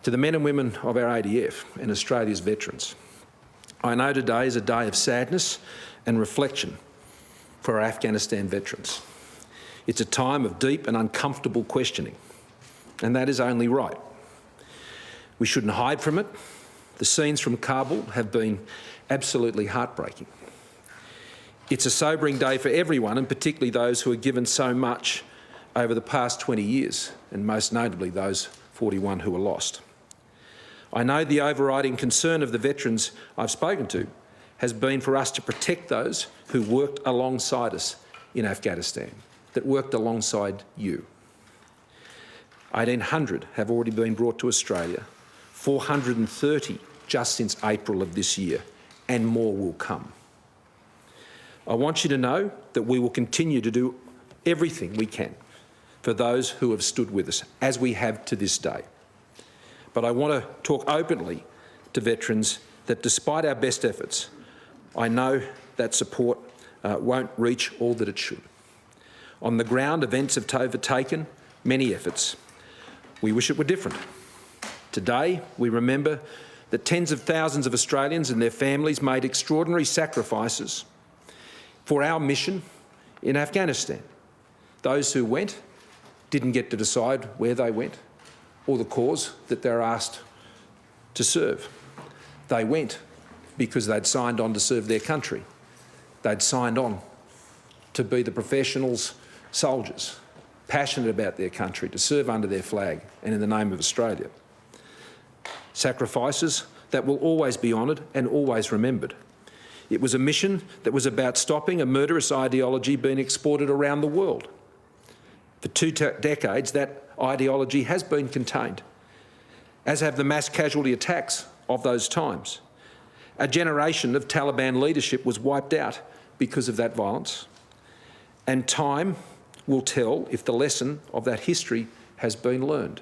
To the men and women of our ADF and Australia's veterans, I know today is a day of sadness and reflection for our Afghanistan veterans. It's a time of deep and uncomfortable questioning, and that is only right. We shouldn't hide from it. The scenes from Kabul have been absolutely heartbreaking. It's a sobering day for everyone, and particularly those who have given so much over the past 20 years, and most notably those 41 who were lost. I know the overriding concern of the veterans I've spoken to has been for us to protect those who worked alongside us in Afghanistan, that worked alongside you. 1,800 have already been brought to Australia, 430 just since April of this year, and more will come. I want you to know that we will continue to do everything we can for those who have stood with us, as we have to this day. But I want to talk openly to veterans that despite our best efforts, I know that support won't reach all that it should. On the ground, events have overtaken many efforts. We wish it were different. Today, we remember that tens of thousands of Australians and their families made extraordinary sacrifices for our mission in Afghanistan. Those who went didn't get to decide where they went or the cause that they're asked to serve. They went because they'd signed on to serve their country. They'd signed on to be the professionals, soldiers, passionate about their country, to serve under their flag and in the name of Australia. Sacrifices that will always be honoured and always remembered. It was a mission that was about stopping a murderous ideology being exported around the world. For 2 decades, that ideology has been contained, as have the mass casualty attacks of those times. A generation of Taliban leadership was wiped out because of that violence, and time will tell if the lesson of that history has been learned.